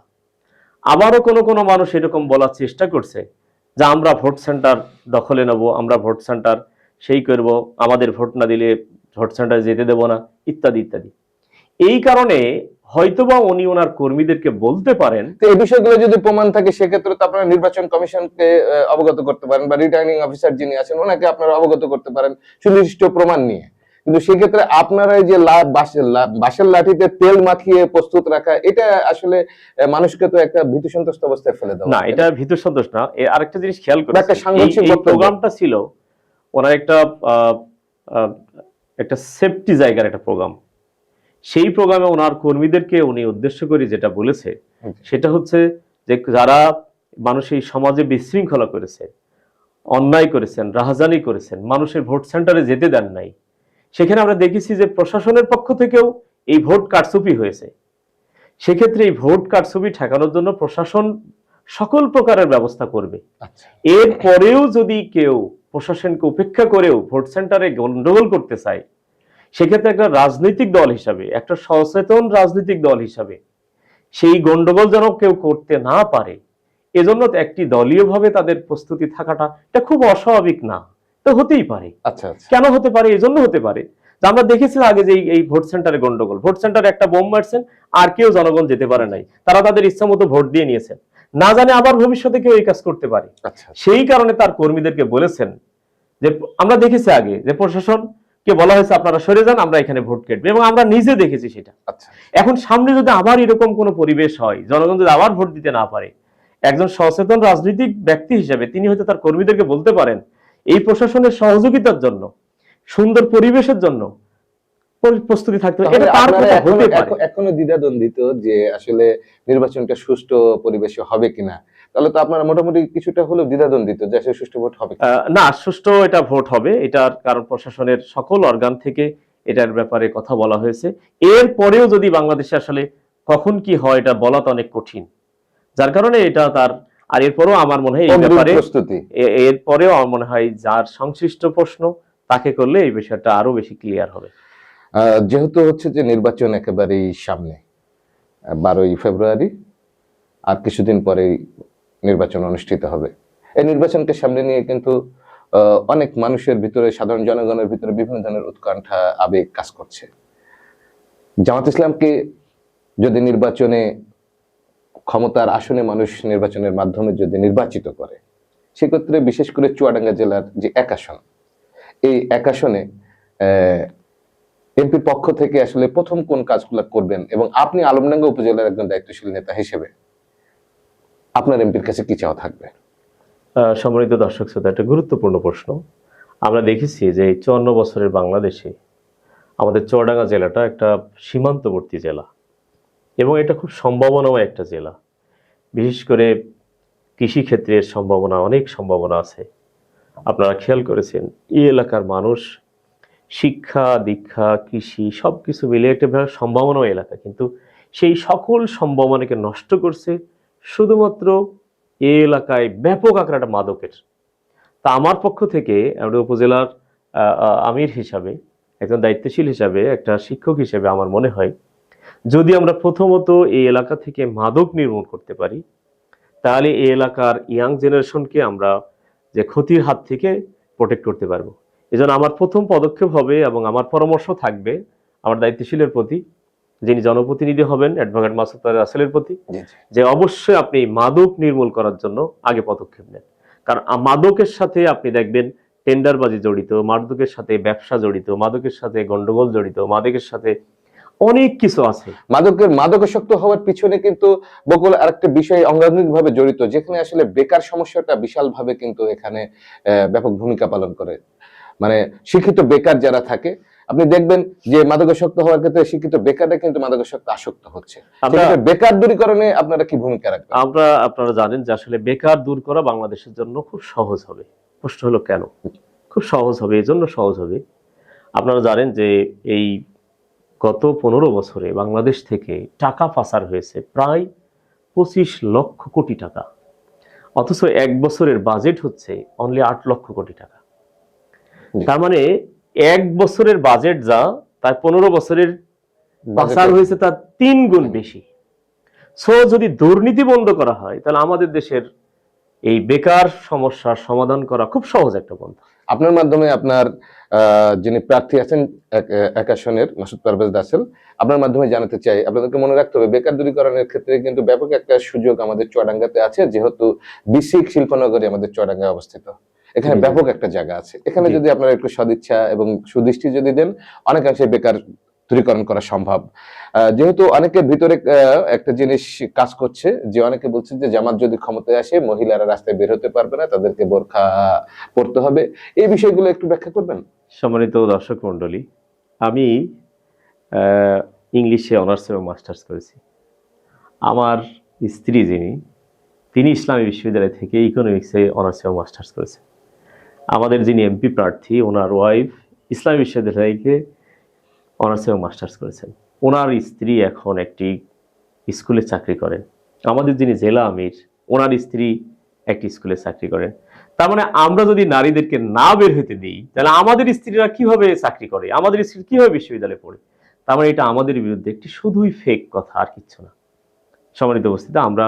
আবারও কোনো মানুষ এরকম বলার চেষ্টা করছে যে আমরা ভোট সেন্টার দখলে নেব, আমরা ভোট সেন্টার সেই করব, আমাদের ভোট না দিলে ভোট সেন্টারে যেতে দেব না, ইত্যাদি ইত্যাদি। এই কারণে হয়তোবা উনি ওনার কর্মীদেরকে বলতে পারেন। তো এই বিষয়গুলো যদি প্রমাণ থাকে, সেক্ষেত্রে তো আপনারা নির্বাচন কমিশনকে অবগত করতে পারেন, বা রিটার্নিং অফিসার যিনি আছেন ওনাকে আপনারা অবগত করতে পারেন সুনির্দিষ্ট প্রমাণ নিয়ে। কিন্তু সেক্ষেত্রে আপনারা এই যে বাঁশের লাঠিতে তেল মাখিয়ে প্রস্তুত রাখা, এটা আসলে মানুষকে তো একটা ভীতিসন্ত্রস্ত অবস্থায় ফেলে দেওয়া। না, এটা ভীতু সদস্য না। আরেকটা জিনিস খেয়াল করুন, একটা সাংঘর্ষিক বক্তব্য। প্রোগ্রামটা ছিল ওনার একটা সেফটি জায়গার একটা প্রোগ্রাম। সেই প্রোগ্রামে ওনার কর্মীদেরকে উনি উদ্দেশ্য করে যেটা বলেছে সেটা হচ্ছে যে যারা মানুষ এই সমাজে বিশৃঙ্খলা করেছে, অন্যায় করেছেন, রাহাজানি করেছেন, মানুষের ভোট সেন্টারে যেতে দেন নাই, সেখানে আমরা দেখেছি যে প্রশাসনের পক্ষ থেকেও এই ভোট কারচুপি হয়েছে। সেক্ষেত্রে এই ভোট কারচুপি ঠেকানোর জন্য প্রশাসন সকল প্রকারের ব্যবস্থা করবে। আচ্ছা, এরপরেও যদি কেউ প্রশাসনকে উপেক্ষা করেও ভোট সেন্টারে গন্ডগোল করতে চায়, সেক্ষেত্রে একটা রাজনৈতিক দল হিসাবে, একটা সচেতন রাজনৈতিক দল হিসাবে সেই গন্ডগোল যেন কেউ করতে না পারে, এজন্য একটি দলীয়ভাবে তাদের প্রস্তুতি থাকাটা এটা খুব অস্বাভাবিক না, তো হতেই পারে। আচ্ছা, আচ্ছা, কেন হতে পারে? এজন্য হতে পারে যে আমরা দেখেছি আগে যে এই ভোট সেন্টারে গন্ডগোল, ভোট সেন্টারে একটা বোম মারছেন, আর কেউ জনগণ যেতে পারে নাই, তারা তাদের ইচ্ছা মতো ভোট দিয়ে নিয়েছেন, না জানে আবার ভবিষ্যতে কেউ এই কাজ করতে পারে। আচ্ছা, সেই কারণে তার কর্মীদেরকে বলেছেন যে আমরা দেখেছি আগে যে প্রশাসন কে বলা হয়েছে আপনারা সরে যান, আমরা এখানে ভোট কেটবো, এবং আমরা নিজে দেখেছি সেটা। আচ্ছা, এখন সামনে যদি আবার এরকম কোনো পরিবেশ হয়, জনগণ যদি আবার ভোট দিতে না পারে, একজন সচেতন রাজনৈতিক ব্যক্তি হিসেবে তিনি হয়তো তার কর্মীদেরকে বলতে পারেন এই প্রশাসনের সহযোগিতার জন্য, সুন্দর পরিবেশের জন্য প্রস্তুতি থাকতে হবে। এটা তার আপনারা কথা হতে পারে। এখনো দ্বিধাদ্বন্দ্বিত যে আসলে নির্বাচনটা সুষ্ঠু পরিবেশে হবে কিনা, তাহলে তো আপনারা মোটামুটি কিছুটা হলেও দ্বিধাদ্বন্দ্বিত যে আসলে সুষ্ঠু ভোট হবে কিনা। না, সুষ্ঠু এটা ভোট হবে, এটার কারণ প্রশাসনের সকল অর্গান থেকে এটার ব্যাপারে কথা বলা হয়েছে। এর পরেও যদি বাংলাদেশে আসলে কখন কি হয় এটা বলা তো অনেক কঠিন, যার কারণে এটা তার, আর এরপরেও আমার মনে হয় এই ব্যাপারে প্রস্তুতি, এরপরেও আমার মনে হয় যার সংশ্লিষ্ট প্রশ্ন তাকে করলে এই বিষয়টা আরো বেশি ক্লিয়ার হবে। যেহেতু হচ্ছে যে নির্বাচন একেবারেই সামনে, 12ই ফেব্রুয়ারি, আর কিছুদিন পরেই নির্বাচন অনুষ্ঠিত হবে। এই নির্বাচনকে সামনে নিয়ে কিন্তু অনেক মানুষের ভিতরে, সাধারণ জনগণের ভিতরে বিভিন্ন ধরনের উৎকণ্ঠা, আবেগ কাজ করছে। জামাত ইসলামকে যদি নির্বাচনে ক্ষমতার আসনে মানুষ নির্বাচনের মাধ্যমে যদি নির্বাচিত করে, সেক্ষেত্রে বিশেষ করে চুয়াডাঙ্গা জেলার যে এক আসন, এই এক আসনে এমপির পক্ষ থেকে আসলে প্রথম কোন কাজগুলো করবেন, এবং আপনি আলমডাঙ্গা উপজেলার একজন দায়িত্বশীল নেতা হিসেবে আপনার এমপির কাছে কি চাওয়া থাকবে? সম্মানিত দর্শক শ্রোতা, একটা গুরুত্বপূর্ণ প্রশ্ন। আমরা দেখেছি যে 54 বছরের বাংলাদেশে আমাদের চুয়াডাঙ্গা জেলাটা একটা সীমান্তবর্তী জেলা, এবং এটা খুব সম্ভাবনাময় একটা জেলা। বিশেষ করে কৃষিক্ষেত্রের সম্ভাবনা, অনেক সম্ভাবনা আছে। আপনারা খেয়াল করেছেন এই এলাকার মানুষ শিক্ষা দীক্ষা কৃষি সবকিছু মিলে একটা সম্ভাবনাময় এলাকা, কিন্তু সেই সকল সম্ভাবনাকে নষ্ট করছে শুধুমাত্র এই এলাকায় ব্যাপক আকারে একটা মাদকের। তা আমার পক্ষ থেকে একটা উপজেলার আমির হিসাবে, একজন দায়িত্বশীল হিসাবে, একটা শিক্ষক হিসেবে আমার মনে হয় যদি আমরা প্রথমত এই এলাকা থেকে মাদক নির্মূল করতে পারি, তাহলে এই এলাকার ইয়াং জেনারেশনকে আমরা যে ক্ষতির হাত থেকে প্রোটেক্ট করতে পারবো। এজন্য আমার প্রথম পদক্ষেপ হবে, এবং আমার পরামর্শ থাকবে আমার দায়িত্বশীলের প্রতি, যিনি জনপ্রতিনিধি হবেন অ্যাডভোকেট মাসুদ রাসেলের প্রতি, যে অবশ্যই আপনি মাদক নির্মূল করার জন্য আগে পদক্ষেপ নেন। কারণ মাদকের সাথে আপনি দেখবেন টেন্ডারবাজি জড়িত, মাদকের সাথে ব্যবসা জড়িত, মাদকের সাথে গন্ডগোল জড়িত, মাদকের সাথে অনেক কিছু আছে। মাদকাসক্ত হওয়ার পিছনে কিন্তু বকুল আরেকটা বিষয় অঙ্গাঙ্গিকভাবে জড়িত, যেখানে আসলে বেকার সমস্যাটা বিশালভাবে কিন্তু এখানে ব্যাপক ভূমিকা পালন করে। মানে শিক্ষিত বেকার যারা থাকে, আপনি দেখবেন যে মাদকাসক্ত হওয়ার ক্ষেত্রে শিক্ষিত বেকাররা কিন্তু মাদকাসক্ত আসক্ত হচ্ছে। বেকার দূরীকরণে আপনারা কি ভূমিকা রাখবেন? আপনারা জানেন যে আসলে বেকার দূর করা বাংলাদেশের জন্য খুব সহজ হবে। প্রশ্ন হলো কেন খুব সহজ হবে? এই জন্য সহজ হবে, আপনারা জানেন যে এই গত 15 বছরে বাংলাদেশ থেকে টাকা পাচার হয়েছে প্রায় 25 লক্ষ কোটি টাকা, অথচ এক বছরের বাজেট হচ্ছে অনলি 8 লক্ষ কোটি টাকা। তার মানে এক বছরের বাজেট যা, তার 15 বছরের পাচার হয়েছে তার 3 গুণ বেশি। সো যদি দুর্নীতি বন্ধ করা হয়, তাহলে আমাদের দেশের এই বেকার সমস্যার সমাধান করা খুব সহজ একটা পন্থা। আপনার মাধ্যমে আপনার যিনি প্রার্থী আছেন এক আসনের মাসুদ পারভেজ রাসেল, আপনার মাধ্যমে জানাতে চাই, আপনাদেরকে মনে রাখতে হবে বেকার দূরীকরণের ক্ষেত্রে কিন্তু ব্যাপক একটা সুযোগ আমাদের চুয়াডাঙ্গাতে আছে, যেহেতু বিসিক শিল্পনগরী আমাদের চুয়াডাঙ্গায় অবস্থিত। এখানে ব্যাপক একটা জায়গা আছে, এখানে যদি আপনারা একটু সদিচ্ছা এবং সুদৃষ্টি যদি দেন, অনেকাংশে বেকার দূরীকরণ করা সম্ভব। যেহেতু অনেকের ভিতরে একটা জিনিস কাজ করছে, যে অনেকে বলছে যে জামাত যদি ক্ষমতায় আসে মহিলারা রাস্তায় বের হতে পারবে না, তাদেরকে বোরখা পরতে হবে। এই বিষয়গুলো একটু ব্যাখ্যা করবেন? সম্মানিত দর্শক মন্ডলী, আমি ইংলিশে অনার্স এবং মাস্টার্স করেছি। আমার স্ত্রী তিনি ইসলামী বিশ্ববিদ্যালয় থেকে ইকোনমিক্সে অনার্স এবং মাস্টার্স করেছেন। আমাদের যিনি এমপি প্রার্থী, ওনার ওয়াইফ ইসলামী বিশ্ববিদ্যালয় থেকে অনার্স এবং মাস্টার্স করেছেন। ওনার স্ত্রী এখন একটি স্কুলে চাকরি করেন। আমাদের যিনি জেলা আমির, ওনার স্ত্রী একটি স্কুলে চাকরি করেন। তার মানে আমরা যদি নারীদেরকে না বের হতে দিই, তাহলে আমাদের স্ত্রীরা কিভাবে চাকরি করে, আমাদের স্ত্রী কিভাবে বিশ্ববিদ্যালয়ে পড়ে? তার মানে এটা আমাদের বিরুদ্ধে একটি শুধুই ফেক কথা, আর কিচ্ছু না। সম্মানিত উপস্থিতি, আমরা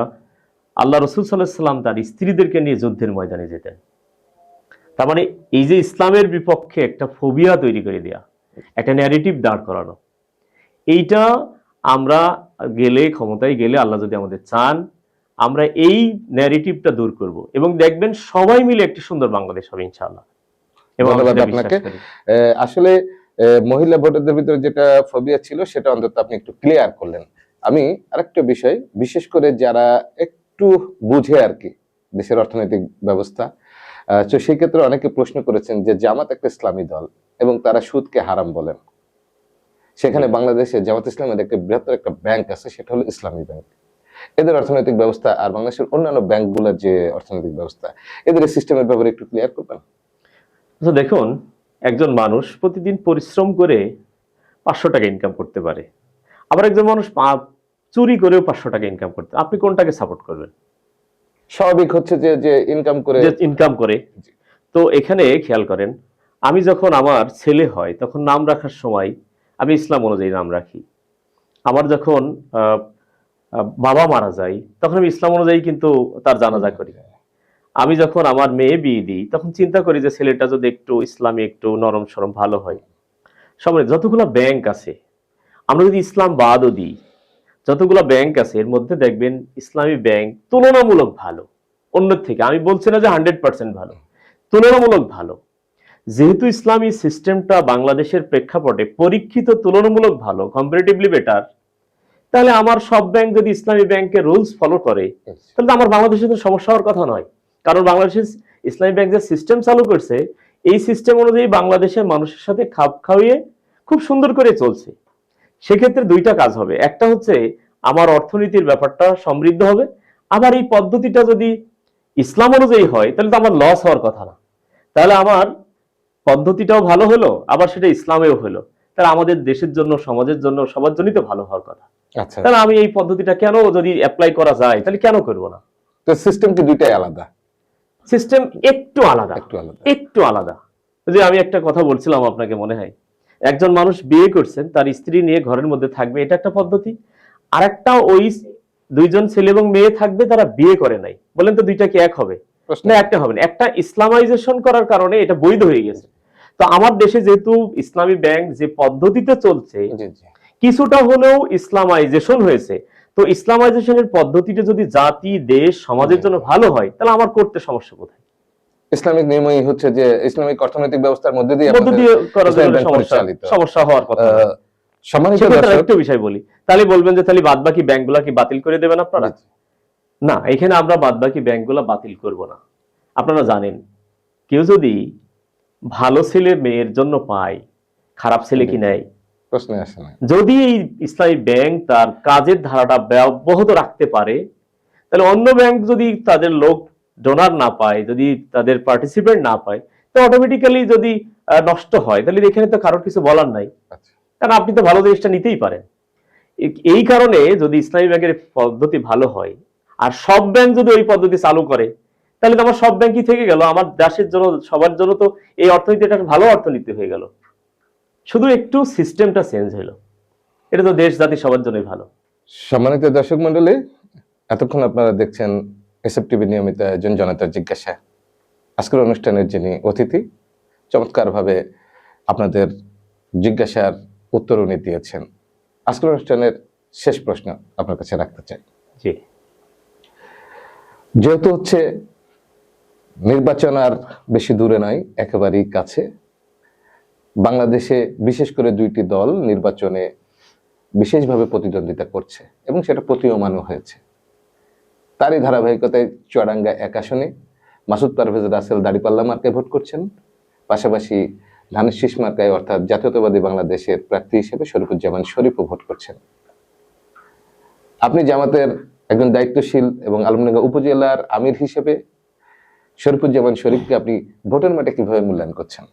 আল্লাহ রসুল সাল্লাল্লাহু আলাইহি ওয়াসাল্লাম তার স্ত্রীদেরকে নিয়ে যুদ্ধের ময়দানে যেতেন। তার মানে এই যে ইসলামের বিপক্ষে একটা ফোবিয়া তৈরি করে দেয়া, একটা ন্যারেটিভ দাঁড় করানো, এইটা আমরা গেলে, ক্ষমতায় গেলে, আল্লাহ যদি আমাদের চান, আমরা এই ন্যারেটিভটা দূর করব, এবং দেখবেন সবাই মিলে একটি সুন্দর বাংলাদেশ হবে ইনশাআল্লাহ। এবং আমি ধন্যবাদ সেটা আপনাকে। বিশ্বাস করি। আসলে মহিলা ভোটারদের ভিতরে যেটা ফোবিয়া ছিল সেটা অন্তত আপনি একটু ক্লিয়ার করলেন। আমি আরেকটা বিষয়, বিশেষ করে যারা একটু বুঝে আর কি দেশের অর্থনৈতিক ব্যবস্থা, তো সেই ক্ষেত্রে অনেকে প্রশ্ন করেছেন যে জামাত একটা ইসলামী দল এবং তারা সুদকে হারাম বলেন। সেখানে বাংলাদেশে জামাত ইসলামের একটা বৃহত্তর একটা ব্যাংক আছে, সেটা হলো ইসলামী ব্যাংক। এদের অর্থনৈতিক ব্যবস্থা আর বাংলাদেশের অন্যান্য ব্যাংকগুলোর যে অর্থনৈতিক ব্যবস্থা, এদের সিস্টেমের ব্যাপারে একটু ক্লিয়ার করবেন? আচ্ছা দেখুন, একজন মানুষ প্রতিদিন পরিশ্রম করে 500 টাকা ইনকাম করতে পারে, আবার একজন মানুষ চুরি করেও 500 টাকা ইনকাম করতে, আপনি কোনটাকে সাপোর্ট করবেন? স্বাভাবিক হচ্ছে যে যে ইনকাম করে। যে ইনকাম করে। তো এখানে খেয়াল করেন, আমি যখন আমার ছেলে হয় তখন নাম রাখার সময় আমি ইসলাম অনুযায়ী নাম রাখি। আমার যখন বাবা মারা যায় তখন আমি ইসলাম অনুযায়ী কিন্তু তার জানাজা করি। আমি যখন আমার মেয়ে বিয়ে দিই তখন চিন্তা করি যে ছেলেটা যদি একটু ইসলামী, একটু নরম সরম ভালো হয়। সবাই যতগুলো ব্যাংক আছে, আমরা যদি ইসলাম বাদও দিই, যতগুলো ব্যাংক আছে এর মধ্যে দেখবেন ইসলামী ব্যাংক তুলনামূলক ভালো অন্যের থেকে। আমি বলছি না যে 100% ভালো, তুলনামূলক ভালো। যেহেতু ইসলামী সিস্টেমটা বাংলাদেশের প্রেক্ষাপটে পরীক্ষিত তুলনামূলক ভালো, কম্পারেটিভলি বেটার, তাহলে আমার সব ব্যাংক যদি ইসলামী ব্যাংকের রুলস ফলো করে তাহলে আমার বাংলাদেশে তো সমস্যা হওয়ার কথা নয়। কারণ বাংলাদেশের ইসলামী ব্যাংক যে সিস্টেম চালু করছে, এই সিস্টেম অনুযায়ী বাংলাদেশের মানুষের সাথে খাপ খাইয়ে খুব সুন্দর করে চলছে। সেক্ষেত্রে দুইটা কাজ হবে, একটা হচ্ছে আমার অর্থনীতির ব্যাপারটা সমৃদ্ধ হবে, আবার এই পদ্ধতিটা যদি ইসলাম অনুযায়ী হয় তাহলে তো আমার লস হওয়ার কথা না। তাহলে আমার পদ্ধতিটাও ভালো হলো, আবার সেটা ইসলামেও হলো, তাহলে আমাদের দেশের জন্য, সমাজের জন্য, সবার জন্যই তো ভালো হওয়ার কথা। আচ্ছা, তাহলে আমি এই পদ্ধতিটা কেন, যদি অ্যাপ্লাই করা যায় তাহলে কেন করবো না? তো সিস্টেম কি দুইটাই আলাদা? সিস্টেম একটু আলাদা, একটু আলাদা। একটু আলাদা। যে আমি একটা কথা বলছিলাম আপনাকে, মনে হয় একজন মানুষ বিয়ে করছেন, তার স্ত্রী নিয়ে ঘরের মধ্যে থাকবে, এটা একটা পদ্ধতি। আর একটা ওই দুইজন ছেলে এবং মেয়ে থাকবে, তারা বিয়ে করে নাই, বলেন তো দুইটা কি এক হবে? প্রশ্ন না, একটা হবে না। একটা ইসলামাইজেশন করার কারণে এটা বৈধ হয়ে গেছে। তো আমার দেশে যেহেতু ইসলামী ব্যাংক যে পদ্ধতিতে চলছে জি জি। কিছুটা হলেও ইসলামাইজেশন হয়েছে, তো ইসলামাইজেশনের পদ্ধতিটা যদি জাতি, দেশ, সমাজের জন্য ভালো হয় তাহলে আমার করতে সমস্যা কোথায়? ইসলামিক নিয়মই হচ্ছে যে ইসলামিক অর্থনৈতিক ব্যবস্থার মধ্যে দিয়ে মধ্য দিয়ে করার ইসলামী জন্য ব্যাংক পরিচালিত। সমস্যা হওয়ার কথা না। সম্মানিত সেক্ষেত্রে দর্শক, একটা বিষয় বলি, তাহলে বলবেন যে তাহলে বাদ বাকি ব্যাংকগুলা কি বাতিল করে দেবেন আপনারা? না, এখানে আমরা বাদ বাকি ব্যাংকগুলা বাতিল করব না। আপনারা জানেন, কেউ যদি ভালো ছেলে মেয়ের জন্য পায়, খারাপ ছেলে কি নেয়? প্রশ্নে আসে না। যদি এই ইসলামী ব্যাংক তার কাজের ধারাটা অব্যাহত রাখতে পারে, তাহলে অন্য ব্যাংক যদি তাদের লোক ডোনার না পায়, যদি তাদের পার্টিসিপেন্ট না পায়, তো অটোমেটিক্যালি যদি নষ্ট হয়, তাহলে এখানে তো কারোর কিছু বলার নাই। আচ্ছা, কারণ আপনি তো ভালো জিনিসটা নিতেই পারেন। এই কারণে যদি ইসলামী ব্যাংকের পদ্ধতি ভালো হয় আর সব ব্যাংক যদি ওই পদ্ধতি চালু করে, তাহলে তো আমার সব ব্যাংকই থেকে গেল, আমার দেশের জন্য, সবার জন্য তো এই অর্থনীতি একটা ভালো অর্থনীতি হয়ে গেল। শুধু একটু সিস্টেমটা চেঞ্জ হলো, এটা তো দেশ জাতি সবার জন্যই ভালো। সম্মানিত দর্শক মন্ডলী, এতক্ষণ আপনারা দেখছেন এসএফটিভি নিয়মিত আয়োজন জনতার জিজ্ঞাসা। আজকের অনুষ্ঠানের যিনি অতিথি, চমৎকারভাবে আপনাদের জিজ্ঞাসার উত্তর উনি দিয়েছেন। আজকের অনুষ্ঠানের শেষ প্রশ্ন আপনার কাছে রাখতে চাই। জি, যেহেতু হচ্ছে নির্বাচন আর বেশি দূরে নয়, একেবারেই কাছে, বাংলাদেশে বিশেষ করে দুইটি দল নির্বাচনে বিশেষভাবে প্রতিদ্বন্দ্বিতা করছে এবং সেটা প্রতীয়মানও হয়েছে। তারই ধারাবাহিকতায় চুয়াডাঙ্গা 1 আসনে মাসুদ পারভেজ রাসেল দাঁড়িপাল্লা মার্কায় ভোট করছেন, পাশাপাশি ধানের শীষ মার্কায় অর্থাৎ জাতীয়তাবাদী বাংলাদেশের প্রার্থী হিসেবে শরীফুজ্জামান শরীফও ভোট করছেন। আপনি জামাতের একজন দায়িত্বশীল এবং আলমডাঙ্গা উপজেলার আমির হিসেবে শরীফুজ্জামান শরীফকে আপনি ভোটের মাঠে কিভাবে মূল্যায়ন করছেন?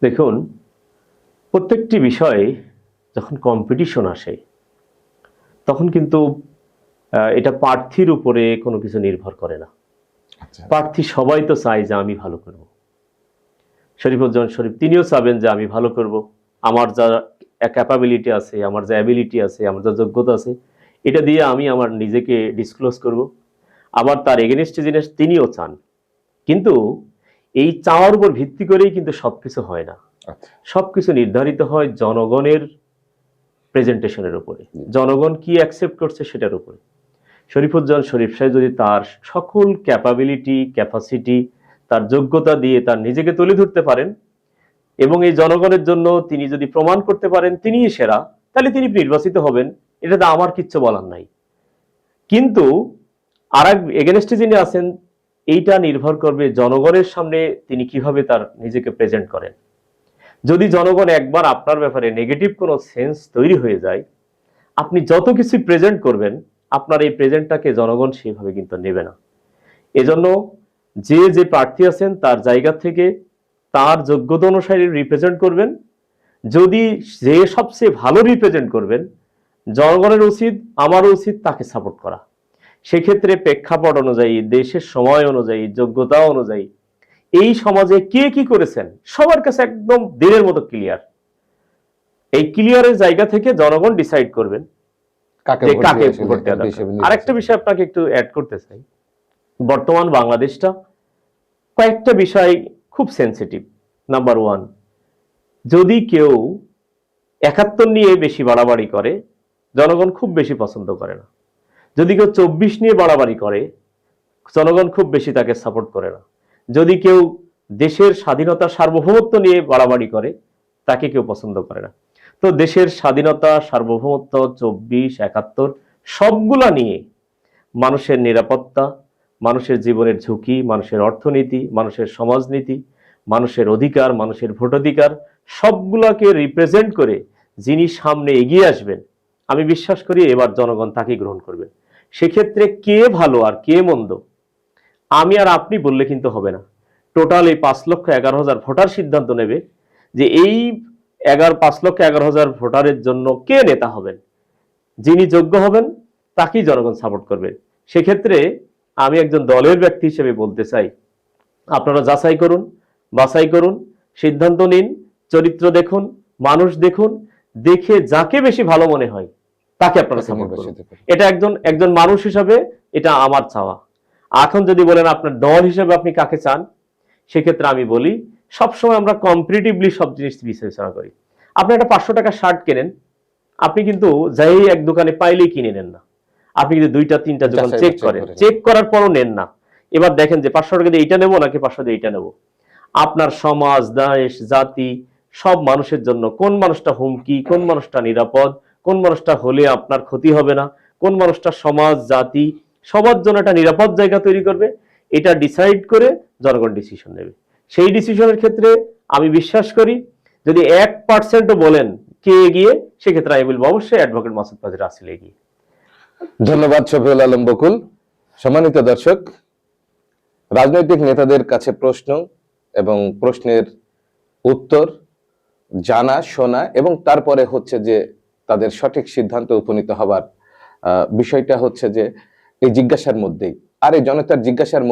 দেখুন, প্রত্যেকটি বিষয়ে যখন কম্পিটিশন আসে তখন কিন্তু এটা প্রার্থীর উপরে কোনো কিছু নির্ভর করে না। প্রার্থী সবাই তো চায় যে আমি ভালো করব। শরীফুজ্জামান শরীফ তিনিও চাবেন যে আমি ভালো করব, আমার যা ক্যাপাবিলিটি আছে, আমার যা অ্যাবিলিটি আছে, আমার যা যোগ্যতা আছে, এটা দিয়ে আমি আমার নিজেকে ডিসক্লোজ করব। আবার তার এগেনস্টে জিনিস তিনিও চান, কিন্তু এই চাওয়ার উপর ভিত্তি করেই কিন্তু সবকিছু হয় না। সবকিছু নির্ধারিত হয় জনগণের প্রেজেন্টেশনের উপরে, জনগণ কি অ্যাকসেপ্ট করছে সেটার উপরে। শরীফুজ্জামান শরীফ সাহেব যদি তার সকল ক্যাপাবিলিটি, ক্যাপাসিটি তার যোগ্যতা দিয়ে তার নিজেকে তুলে ধরতে পারেন এবং এই জনগণের জন্য তিনি যদি প্রমাণ করতে পারেন তিনিই সেরা, তাহলে তিনি নির্বাচিত হবেন। এটাতে আমার কিচ্ছু বলার নাই। কিন্তু আর এক এগেনস্টে যিনি আছেন, এইটা নির্ভর করবে জনগণের সামনে তিনি কিভাবে তার নিজেকে প্রেজেন্ট করেন। যদি জনগণ একবার আপনার ব্যাপারে নেগেটিভ কোনো সেন্স তৈরি হয়ে যায়, আপনি যত কিছু প্রেজেন্ট করবেন, আপনার এই প্রেজেন্টটাকে জনগণ সেভাবে কিন্তু নেবে না। এজন্য যে প্রার্থী আছেন তার জায়গা থেকে তার যোগ্যতা অনুসারে রিপ্রেজেন্ট করবেন। যদি যে সবচেয়ে ভালো রিপ্রেজেন্ট করবেন, জনগণের উচিত, আমারও উচিত তাকে সাপোর্ট করা। সেক্ষেত্রে প্রেক্ষাপট অনুযায়ী, দেশের সময় অনুযায়ী, যোগ্যতা অনুযায়ী এই সমাজে কে কি করেছেন সবার কাছে একদম দিনের মতো ক্লিয়ার। এই ক্লিয়ারের জায়গা থেকে জনগণ ডিসাইড করবেন যে কাকে ভোট দেওয়া দরকার। আরেকটা বিষয় আপনাকে একটু অ্যাড করতে চাই, বর্তমান বাংলাদেশটা কয়েকটা বিষয় খুব সেন্সিটিভ। নাম্বার 1, যদি কেউ 71 নিয়ে বেশি বাড়াবাড়ি করে, জনগণ খুব বেশি পছন্দ করে না। যদি কেউ 24 নিয়ে বাড়াবাড়ি করে, জনগণ খুব বেশি তাকে সাপোর্ট করে না। যদি কেউ দেশের স্বাধীনতা সার্বভৌমত্ব নিয়ে বাড়াবাড়ি করে, তাকে কেউ পছন্দ করে না। তো দেশের স্বাধীনতা, সার্বভৌমত্ব, 24, 71 সবগুলা নিয়ে মানুষের নিরাপত্তা, মানুষের জীবনের ঝুঁকি, মানুষের অর্থনীতি, মানুষের সমাজনীতি, মানুষের অধিকার, মানুষের ভোটাধিকার সবগুলাকে রিপ্রেজেন্ট করে যিনি সামনে এগিয়ে আসবেন, আমি বিশ্বাস করি এবার জনগণ তাকে গ্রহণ করবেন। সেক্ষেত্রে কে ভালো আর কে মন্দ আমি আর আপনি বললে কিন্তু হবে না। টোটাল এই 5,11,000 ভোটার সিদ্ধান্ত নেবে যে এই 5,11,000 ভোটারের জন্য কে নেতা হবেন। যিনি যোগ্য হবেন তাকেই জনগণ সাপোর্ট করবে। সেক্ষেত্রে আমি একজন দলের ব্যক্তি হিসেবে বলতে চাই, আপনারা যাচাই করুন, বাছাই করুন, সিদ্ধান্ত নিন, চরিত্র দেখুন, মানুষ দেখুন, দেখে যাকে বেশি ভালো মনে হয় তাকে আপনারা সাপোর্ট করুন। এটা একজন মানুষ হিসাবে এটা আমার চাওয়া। এখন যদি বলেন আপনার দল হিসেবে আপনি কাকে চান, সেক্ষেত্রে আমি বলি সবসময় আমরা কম্পারেটিভলি সব জিনিস বিবেচনা করি। আপনি একটা 500 টাকার শার্ট কেনেন, আপনি কিন্তু যাই এক দোকানে পাইলেই কিনে নেন না। আপনি কিন্তু 2টা 3টা দোকান চেক করেন, চেক করার পরও নেন না। এবার দেখেন যে 500 টাকা দিয়ে এইটা নেবো নাকি 500 দিয়ে এইটা নেবো। আপনার সমাজ, দেশ, জাতি সব মানুষের জন্য কোন মানুষটা হুমকি, কোন মানুষটা নিরাপদ, কোন মানুষটা হলে আপনার ক্ষতি হবে না, কোন মানুষটা সমাজ, জাতি সবার জন্য একটা নিরাপদ জায়গা তৈরি করবে, এটা ডিসাইড করে জনগণ ডিসিশন নেবে। সেই ডিসিশনের ক্ষেত্রে আমি বিশ্বাস করি যদি 1%ও বলেন কে এগিয়ে, সেক্ষেত্রে আমি বলবো অবশ্যই অ্যাডভোকেট মাসুদ পাজি রাসেল এগিয়ে। ধন্যবাদ শফিউল আলম বকুল। সম্মানিত দর্শক, রাজনৈতিক নেতাদের কাছে প্রশ্ন এবং প্রশ্নের উত্তর জানা, শোনা এবং তারপরে হচ্ছে যে তাদের সঠিক সিদ্ধান্ত উপনীত হবার বিষয়টা হচ্ছে যে এই জিজ্ঞাসার মধ্যেই, আর এই জনতার জিজ্ঞাসার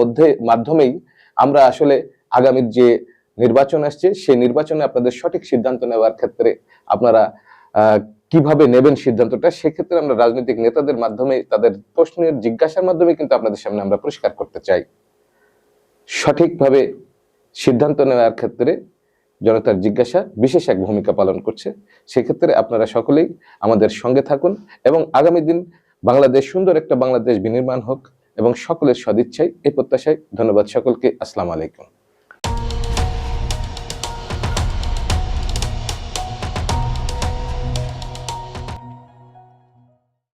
মাধ্যমেই আমরা আসলে আগামীর যে নির্বাচন আসছে সেই নির্বাচনে আপনাদের সঠিক সিদ্ধান্ত নেওয়ার ক্ষেত্রে আপনারা কিভাবে নেবেন সিদ্ধান্তটা, সেক্ষেত্রে আমরা রাজনৈতিক নেতাদের মাধ্যমে তাদের প্রশ্নের জিজ্ঞাসার মাধ্যমে কিন্তু আপনাদের সামনে আমরা পরিষ্কার করতে চাই। সঠিকভাবে সিদ্ধান্ত নেওয়ার ক্ষেত্রে জনতার জিজ্ঞাসা বিশেষ এক ভূমিকা পালন করছে। সেক্ষেত্রে আপনারা সকলেই আমাদের সঙ্গে থাকুন এবং আগামী দিন বাংলাদেশ সুন্দর একটা বাংলাদেশ বিনির্মাণ হোক এবং সকলের সদিচ্ছায় এই প্রত্যাশায় ধন্যবাদ সকলকে। আসসালামু আলাইকুম।